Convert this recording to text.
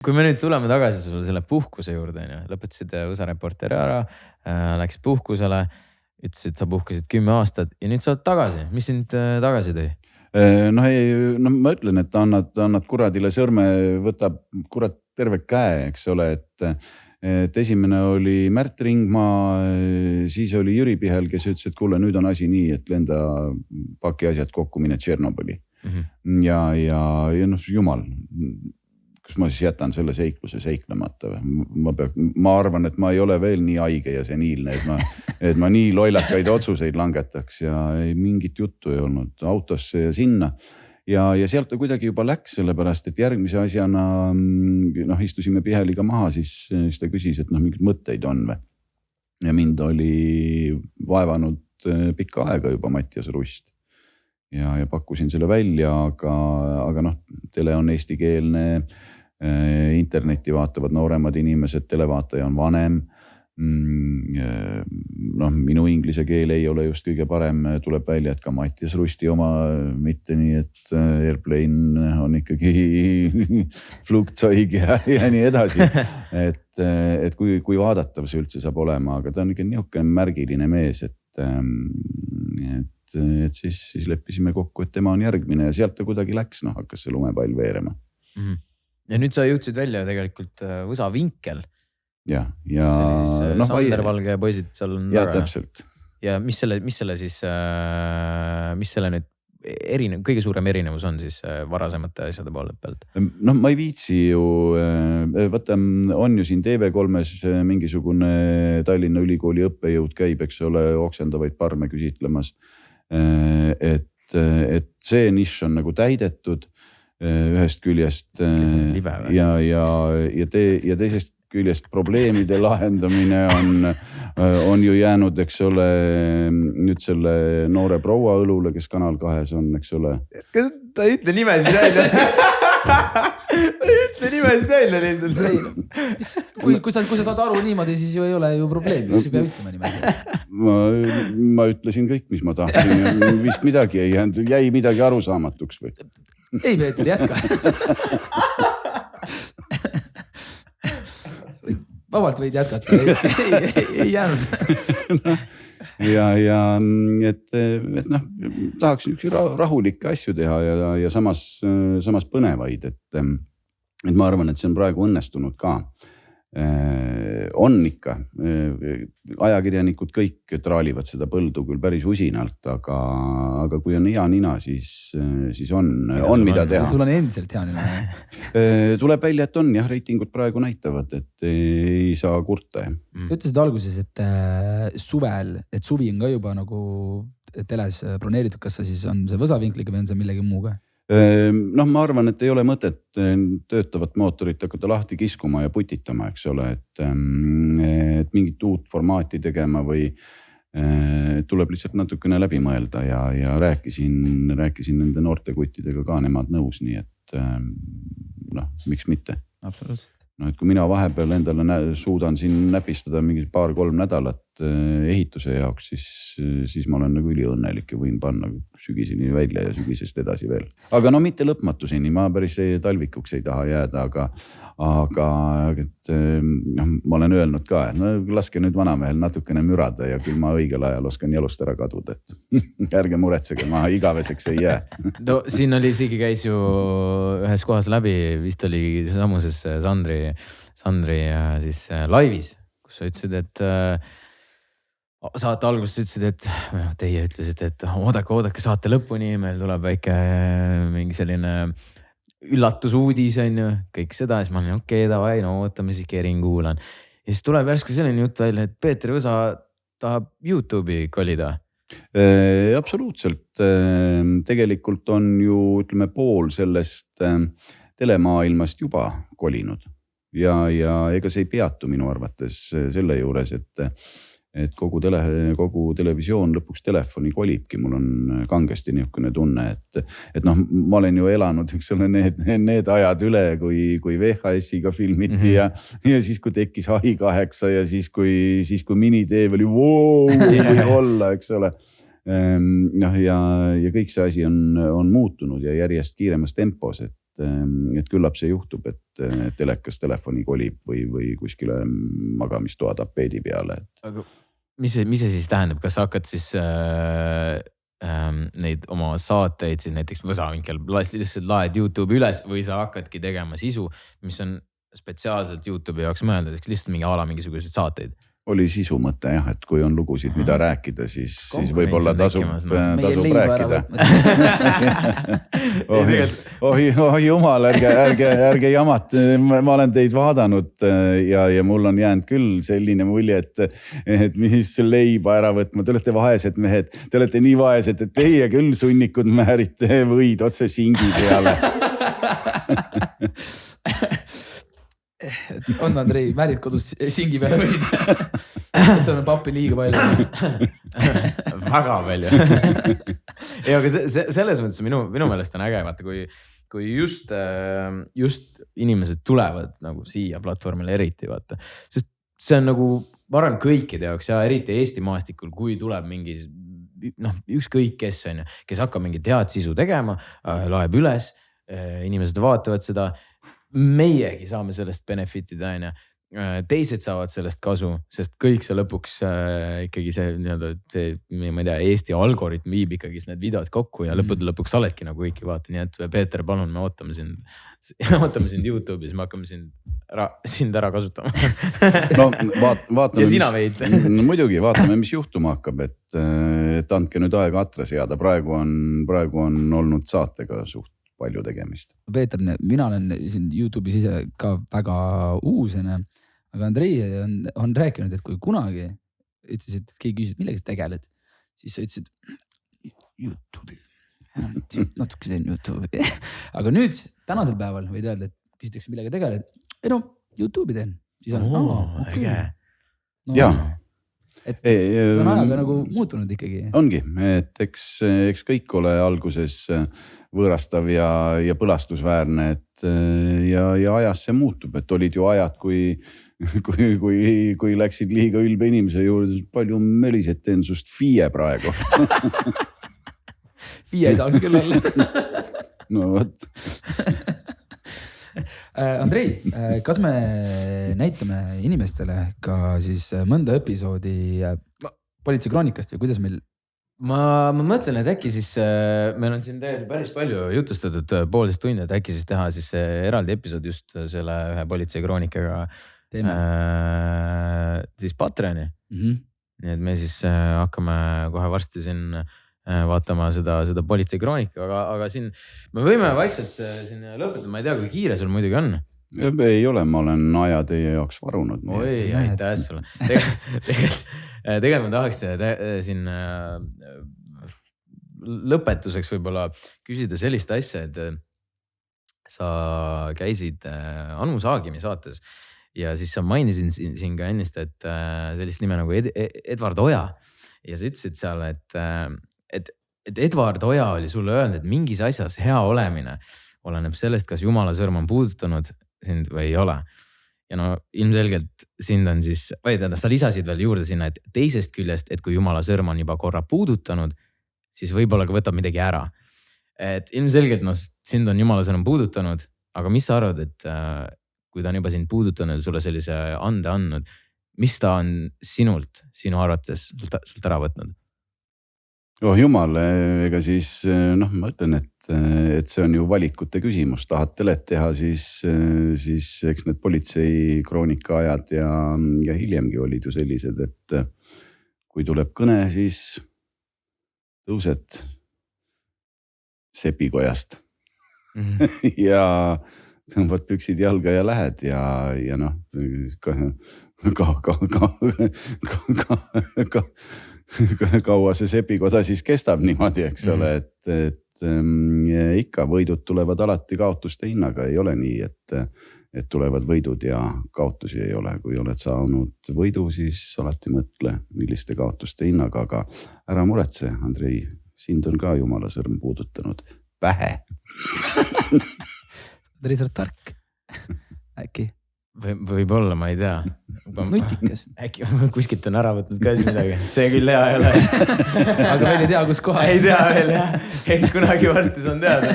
Kui me nüüd tuleme tagasi sulle selle puhkuse juurde, lõpetasid USA Reporteri ära, läksid puhkusele, ütlesid, sa puhkasid 10 aastat ja nüüd sa oled tagasi. Mis sind tagasi tõi? No ma ütlen, et annad kuradile sõrme, võtab kurat terve käe, eks ole, et esimene oli Märt Ringmaa, siis oli Jüri Pihel, kes ütles, et kuule, nüüd on asi nii, et lenda paki asjad kokku, mine Tšernobõli. Ja jumal, kas ma siis jätan selle seikluse seiklemata? Ma arvan, et ma ei ole veel nii haige ja seniilne, et ma nii loilakaid otsuseid langetaks ja mingit juttu ei olnud autosse ja sinna. Ja sealt ta kuidagi juba läks, sellepärast, et järgmise asjana istusime Piheliga maha, siis ta küsis, et mingid mõtteid on või. Ja mind oli vaevanud pikka aega juba Mattias Rust. Ja pakkusin selle välja, aga tele on eestikeelne, internetti vaatavad nooremad inimesed, televaataja on vanem. Minu inglise keel ei ole just kõige parem, tuleb välja, et ka Mattias Rusti oma mitte nii, et Airplane on ikkagi flugzeug ja nii edasi. Et kui vaadatav see üldse saab olema, aga ta on ikka niisugune märgiline mees, et siis leppisime kokku, et tema on järgmine ja sealt ta kuidagi läks, hakkas see lumepall veerema. Ja nüüd sa jõudsid välja tegelikult USA Vinkel. Ja Sander Valge poisid seal on ja täpselt. Ja mis selle nüüd kõige suurem erinevus on siis varasemate asjade poole pealt? Ma ei viitsi ju, võtta, on ju siin TV3-s mingisugune Tallinna Ülikooli õppejõud käib, eks ole, oksendavaid parme küsitlemas. Et see nišš on nagu täidetud ühest küljest ja teisest küljest probleemide lahendamine on ju jäänud, eks ole, nüüd selle noore proua õlule, kes Kanal 2 on, eks ole. Ta ei ütle nimesid välja. Ta ei ütle nimesid välja lihtsalt. Kui sa saad aru niimoodi, siis ju ei ole ju probleemi, siis ei pea ütlema nimesid. Ma ütlesin kõik, mis ma tahtsin. Vist midagi ei jäänud, jäi midagi arusaamatuks või? Ei, Peeter, jätka. Vabalt võid jätkata, ei jäänud. Ja tahaks rahulikke asju teha ja samas põnevaid, et ma arvan, et see on praegu õnnestunud ka. On ikka, ajakirjanikud kõik traalivad seda põldu küll päris usinalt, aga kui on hea nina, siis on mida teha. Sul on endiselt hea nina. Tuleb välja, et on jah, reitingud praegu näitavad, et ei saa kurta. Sa ütlesid alguses, et suvel, et suvi on ka juba nagu teles broneeritud, kas see siis on see Võsavinkliga või on see millegi muuga? Ma arvan, et ei ole mõtet töötavat mootorit hakata lahti kiskuma ja putitama, eks ole, et mingit uut formaati tegema või tuleb lihtsalt natukene läbi mõelda ja rääkisin nende noorte kuttidega ka nemad nõus, nii et miks mitte. Absoluutselt. Et kui mina vahepeal endale suudan siin näpistada mingi 2-3 nädalat ehituse jaoks, siis ma olen nagu üliõnnelik ja võin panna sügiseni välja ja sügisest edasi veel. Aga mitte lõpmatuseni, ma päris talvikuks ei taha jääda, aga ma olen öelnud ka, et laske nüüd vanamehel natukene mürada ja küll ma õigel ajal oskan jalust ära kaduda, et ärge muretsege, ma igaveseks ei jää. No siin oli isegi käis ju ühes kohas läbi, vist oli samuses Sandri siis laivis, kus sa ütlesid, et saate alguses ütlesid, et teie ütlesite, et oodake saate lõpuni, meil tuleb väike mingi selline üllatusuudis on ju, kõik seda, siis ma olen okei, davai, no ootame siis Kering kuulan. Ja siis tuleb järsku selline jutt välja, et Peeter Võsa tahab YouTube'i kolida. Absoluutselt. Tegelikult on ju, ütleme, pool sellest telemaailmast juba kolinud ja ega see ei peatu minu arvates selle juures, et kogu televisioon lõpuks telefoni kolibki. Mul on kangesti niisugune tunne, et ma olen ju elanud, eks ole, need ajad üle, kui VHS-iga filmiti ja siis kui tekkis AI8 ja siis kui mini-TV oli või olla, eks ole. Ja kõik see asi on muutunud ja järjest kiiremas tempos, et et küllap see juhtub, et telekas telefoni kolib või kuskile magamistoa tapeedi peale. Aga mis see siis tähendab, kas sa hakkad siis neid oma saateid siis näiteks Võsavinkel lihtsalt laed YouTube'i üles või sa hakkadki tegema sisu, mis on spetsiaalselt YouTube'i jaoks mõeldud, eks lihtsalt mingisuguseid saateid? Oli sisu mõte jah, et kui on lugusid, mida rääkida, siis võib-olla tasub rääkida. Oh jumal, ärge jamat, ma olen teid vaadanud ja mul on jäänud küll selline mulje, et mis leiba ära võtma, te olete vaesed mehed, te olete nii vaesed, et teie küll sunnikud määrite võid otse singi peale. On Andrei, määrid kodus singi peale võid? Sul on pappi liiga palju. Väga palju. Ei, aga selles mõttes minu meelest on äge, vaata kui just inimesed tulevad nagu siia platvormile eriti, vaata. Sest see on nagu, ma arvan kõikide jaoks ja eriti Eesti maastikul, kui tuleb mingi, ükskõik kes on, kes hakkab mingi head sisu tegema, laeb üles, inimesed vaatavad seda, meiegi saame sellest benefitida, teised saavad sellest kasu, sest kõik see lõpuks ikkagi see, ma ei tea, Eesti algoritm viib ikkagi need videod kokku ja lõpuks sa oledki nagu kõiki vaata. Nii et Peeter, palun, me ootame sind YouTube'is, me hakkame sind ära kasutama. No vaatame. Ja sina veid. No, muidugi, vaatame, mis juhtuma hakkab, et andke nüüd aega atra seada. Praegu on olnud saatega suht palju tegemist. Peeter, mina olen siin YouTube'is ise ka väga uus, aga Andrei on rääkinud, et kui kunagi ütlesid, et keegi küsis, millega sa tegeled, siis sa ütlesid YouTube'i. Natuke teen YouTube'i. Aga nüüd tänasel päeval võid öelda, et küsitakse, millega tegeled. Ei no, YouTube'i teen. Siis on, äge. Jah. Et see on ajaga nagu muutunud ikkagi. Ongi, et eks kõik ole alguses võõrastav ja põlastusväärne, et ja ajas see muutub, et olid ju ajad, kui läksid liiga ülbe inimese juurde, palju mölised teen sust FIE praegu. FIE ei tahaks küll olla. No võt. Andrei, kas me näitame inimestele ka siis mõnda episoodi Politsei kroonikast või kuidas meil? Ma mõtlen, et äkki siis meil on siin päris palju jutustatud 1,5 tundi, et äkki siis teha siis eraldi episood just selle ühe Politsei kroonikaga siis Patreoni. Nii et me siis hakkame kohe varsti siin vaatama seda Politsei kroonika, aga siin me võime vaikselt siin lõpetada, ma ei tea, kui kiire sul muidugi on. Ei ole, ma olen aja teie jaoks varunud. Oi, aitäh sulle. Tegelikult ma tahaks siin lõpetuseks võib-olla küsida sellist asja, et sa käisid Anu Saagimi saates ja siis sa mainisid siin ka ennist, et sellist nime nagu Edward Oja ja sa ütlesid seal, et Edward Oja oli sulle öelnud, et mingis asjas hea olemine oleneb sellest, kas Jumala sõrm on puudutanud sind või ei ole. Ja no ilmselgelt sind on siis, sa lisasid veel juurde sinna, et teisest küljest, et kui Jumala sõrm on juba korra puudutanud, siis võib-olla ka võtab midagi ära. Et ilmselgelt sind on Jumala sõrm puudutanud, aga mis sa arvad, et kui ta on juba sind puudutanud, sulle sellise ande andnud, mis ta on sinu arvates sult ära võtnud? Oh jumal, ega siis ma ütlen, et see on ju valikute küsimus. Tahad telet teha, siis eks need Politsei kroonika ajad ja hiljemgi olid ju sellised, et kui tuleb kõne, siis tõused sepikojast ja tõmbad püksid jalga ja lähed ja kaua see sepikoda siis kestab niimoodi, eks ole, et ikka võidud tulevad alati kaotuste hinnaga, ei ole nii, et tulevad võidud ja kaotusi ei ole. Kui oled saanud võidu, siis alati mõtle, milliste kaotuste hinnaga, aga ära muretse, Andrei, sind on ka Jumala sõrm puudutanud. Pähe. Andrei, sa oled tark. Äkki? Võib-olla, ma ei tea. Nutikas. Äkki kuskilt on ära võtnud ka midagi. See küll hea ei ole. Aga veel ei tea, kus kohas. Ei tea veel jah. Eks kunagi varsti saan teada.